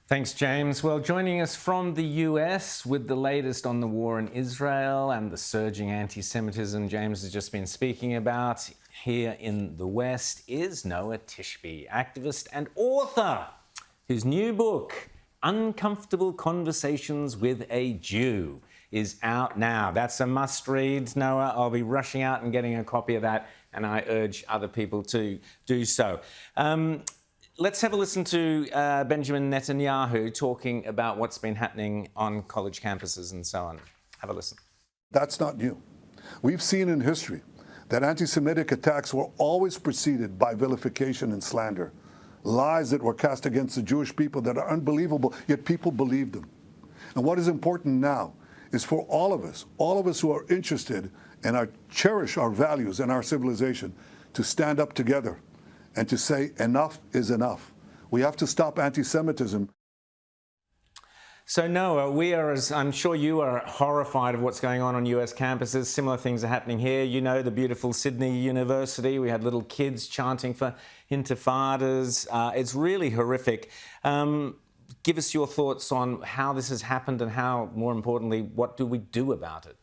Thanks, James. Well, joining us from the US with the latest on the war in Israel and the surging anti-Semitism James has just been speaking about here in the West is Noa Tishby, activist and author, whose new book, Uncomfortable Conversations with a Jew, is out now. That's a must-read, Noa. I'll be rushing out and getting a copy of that, and I urge other people to do so. Let's have a listen to Benjamin Netanyahu talking about what's been happening on college campuses and so on. Have a listen. That's not new. We've seen in history that anti-Semitic attacks were always preceded by vilification and slander. Lies that were cast against the Jewish people that are unbelievable, yet people believed them. And what is important now is for all of us who are interested and cherish our values and our civilization, to stand up together and to say enough is enough. We have to stop anti-Semitism. So Noa, we are, as I'm sure you are, horrified of what's going on US campuses. Similar things are happening here. You know, the beautiful Sydney University, we had little kids chanting for intifadas. It's really horrific. Give us your thoughts on how this has happened and how, more importantly, what do we do about it?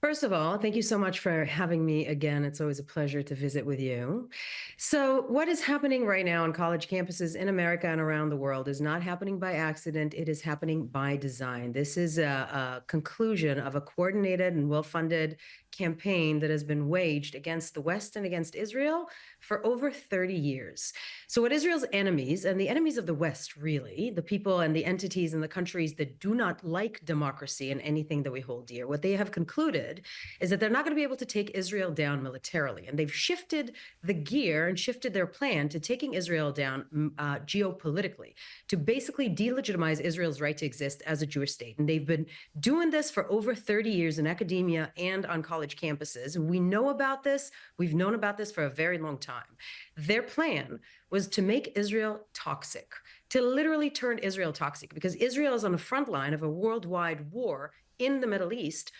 First of all, thank you so much for having me again. It's always a pleasure to visit with you. So what is happening right now on college campuses in America and around the world is not happening by accident. It is happening by design. This is a conclusion of a coordinated and well-funded campaign that has been waged against the West and against Israel for over 30 years. So what Israel's enemies, and the enemies of the West, really, the people and the entities and the countries that do not like democracy and anything that we hold dear, what they have concluded is that they're not going to be able to take Israel down militarily. And they've shifted the gear and shifted their plan to taking Israel down geopolitically, to basically delegitimize Israel's right to exist as a Jewish state. And they've been doing this for over 30 years in academia and on college campuses. We know about this. We've known about this for a very long time. Their plan was to make Israel toxic, to literally turn Israel toxic, because Israel is on the front line of a worldwide war in the Middle East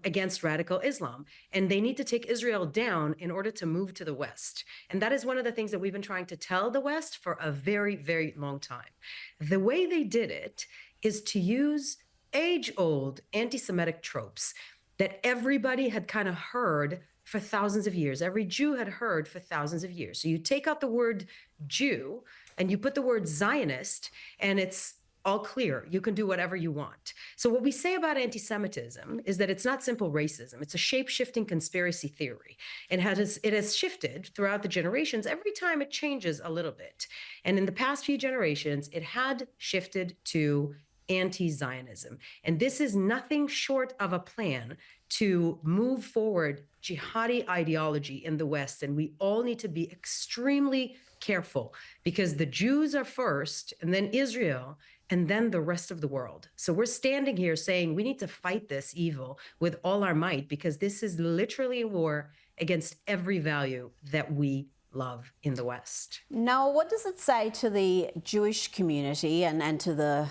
against radical Islam. And they need to take Israel down in order to move to the West. And that is one of the things that we've been trying to tell the West for a very, very long time. The way they did it is to use age-old anti-Semitic tropes that everybody had kind of heard for thousands of years. Every Jew had heard for thousands of years. So you take out the word Jew and you put the word Zionist, and it's all clear. You can do whatever you want. So what we say about anti-Semitism is that it's not simple racism. It's a shape-shifting conspiracy theory. And it has shifted throughout the generations. Every time it changes a little bit. And in the past few generations, it had shifted to anti-Zionism. And this is nothing short of a plan to move forward jihadi ideology in the West. And we all need to be extremely careful, because the Jews are first, and then Israel, and then the rest of the world. So we're standing here saying we need to fight this evil with all our might, because this is literally a war against every value that we love in the West. Now, what does it say to the Jewish community and to the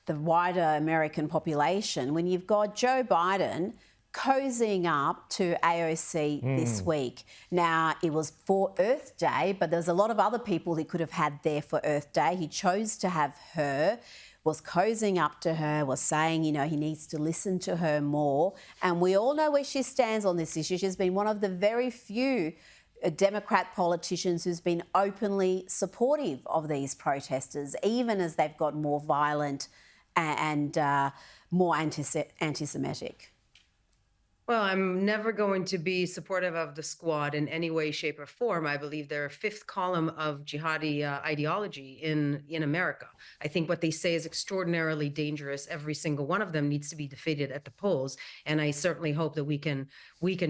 wider American population when you've got Joe Biden cozying up to AOC this week? Now, it was for Earth Day, but there's a lot of other people he could have had there for Earth Day. He chose to have her, was cozying up to her, was saying, you know, he needs to listen to her more. And we all know where she stands on this issue. She's been one of the very few Democrat politicians who's been openly supportive of these protesters, even as they've got more violent and more anti-Semitic. Well, I'm never going to be supportive of the squad in any way, shape, or form. I believe they're a fifth column of jihadi ideology in America. I think what they say is extraordinarily dangerous. Every single one of them needs to be defeated at the polls, and I certainly hope that we can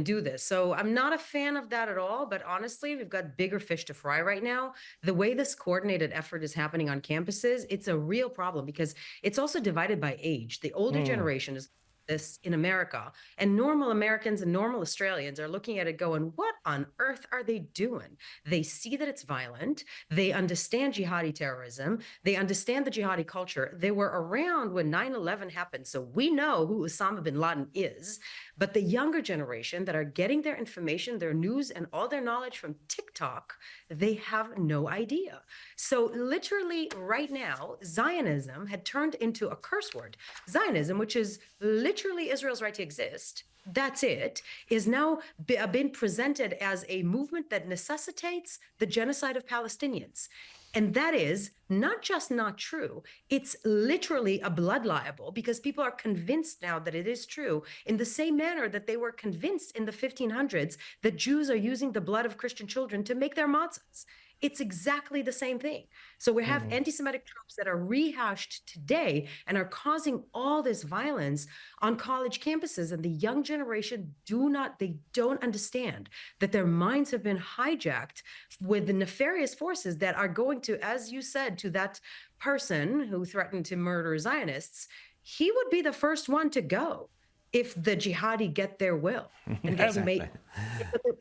do this. So I'm not a fan of that at all, but honestly, we've got bigger fish to fry right now. The way this coordinated effort is happening on campuses, it's a real problem, because it's also divided by age. The older generation is this in America, and normal Americans and normal Australians are looking at it going, what on earth are they doing? They see that it's violent. They understand jihadi terrorism. They understand the jihadi culture. They were around when 9/11 happened, so we know who Osama bin Laden is. But the younger generation that are getting their information, their news, and all their knowledge from TikTok, they have no idea. So literally right now, Zionism had turned into a curse word. Zionism, which is literally Israel's right to exist, that's it, is now been presented as a movement that necessitates the genocide of Palestinians. And that is not just not true, it's literally a blood libel, because people are convinced now that it is true, in the same manner that they were convinced in the 1500s that Jews are using the blood of Christian children to make their matzahs. It's exactly the same thing. So we have anti-Semitic tropes that are rehashed today and are causing all this violence on college campuses. And the young generation don't understand that their minds have been hijacked with the nefarious forces that are going to, as you said, to that person who threatened to murder Zionists. He would be the first one to go if the jihadi get their will. And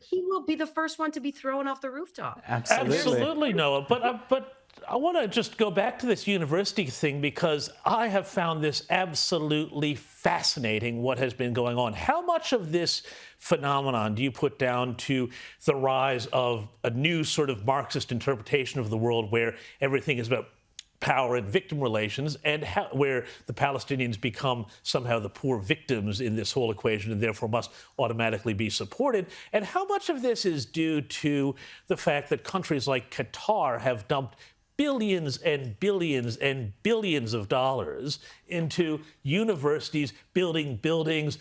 he will be the first one to be thrown off the rooftop. Absolutely, Noah. But I want to just go back to this university thing, because I have found this absolutely fascinating, what has been going on. How much of this phenomenon do you put down to the rise of a new sort of Marxist interpretation of the world, where everything is about power and victim relations, and where the Palestinians become somehow the poor victims in this whole equation and therefore must automatically be supported? And how much of this is due to the fact that countries like Qatar have dumped billions and billions and billions of dollars into universities, building buildings,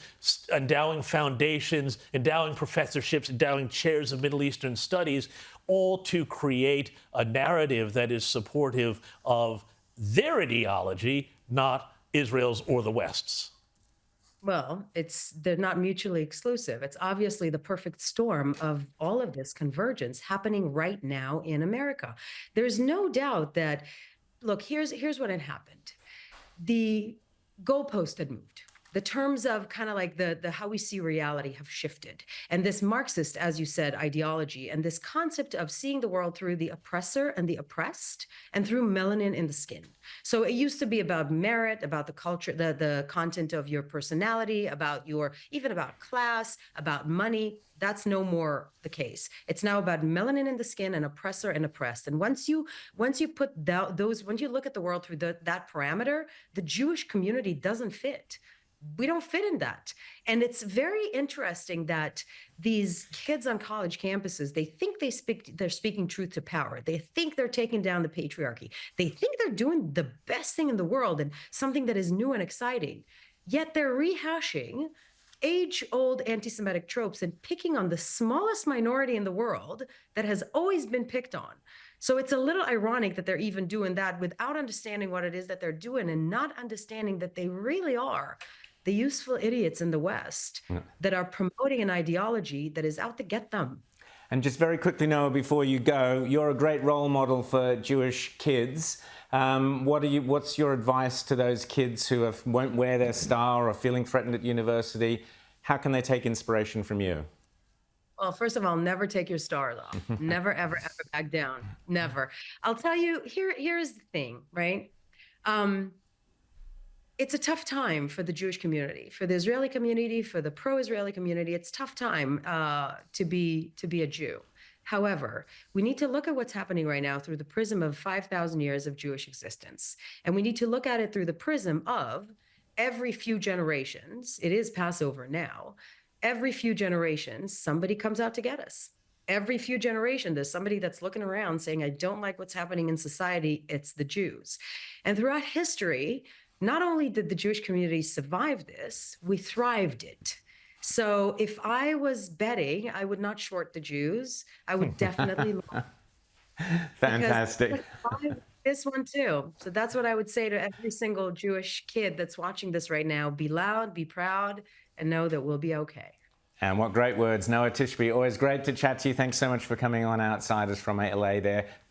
endowing foundations, endowing professorships, endowing chairs of Middle Eastern studies, all to create a narrative that is supportive of their ideology, not Israel's or the West's? Well, they're not mutually exclusive. It's obviously the perfect storm of all of this convergence happening right now in America. There's no doubt that, look, here's what had happened. The goalpost had moved. The terms of kind of like the how we see reality have shifted. And this Marxist, as you said, ideology, and this concept of seeing the world through the oppressor and the oppressed, and through melanin in the skin. So it used to be about merit, about the culture, the content of your personality, even about class, about money. That's no more the case. It's now about melanin in the skin and oppressor and oppressed. And once you put when you look at the world through that parameter, the Jewish community doesn't fit. We don't fit in that. And it's very interesting that these kids on college campuses, they think they're speaking truth to power. They think they're taking down the patriarchy. They think they're doing the best thing in the world and something that is new and exciting. Yet they're rehashing age-old anti-Semitic tropes and picking on the smallest minority in the world that has always been picked on. So it's a little ironic that they're even doing that without understanding what it is that they're doing, and not understanding that they really are the useful idiots in the West that are promoting an ideology that is out to get them. And just very quickly, Noah, before you go, you're a great role model for Jewish kids. What's your advice to those kids who won't wear their star or are feeling threatened at university? How can they take inspiration from you? Well, first of all, never take your stars off. Never, ever, ever back down. Never. I'll tell you, here's the thing, right? It's a tough time for the Jewish community, for the Israeli community, for the pro-Israeli community. It's a tough time to be a Jew. However, we need to look at what's happening right now through the prism of 5,000 years of Jewish existence. And we need to look at it through the prism of every few generations. It is Passover now. Every few generations, somebody comes out to get us. Every few generations, there's somebody that's looking around saying, I don't like what's happening in society. It's the Jews. And throughout history, not only did the Jewish community survive this, we thrived it. So if I was betting, I would not short the Jews. I would definitely long. Fantastic. This one too. So that's what I would say to every single Jewish kid that's watching this right now. Be loud, be proud, and know that we'll be okay. And what great words. Noa Tishby, always great to chat to you. Thanks so much for coming on Outsiders from LA there.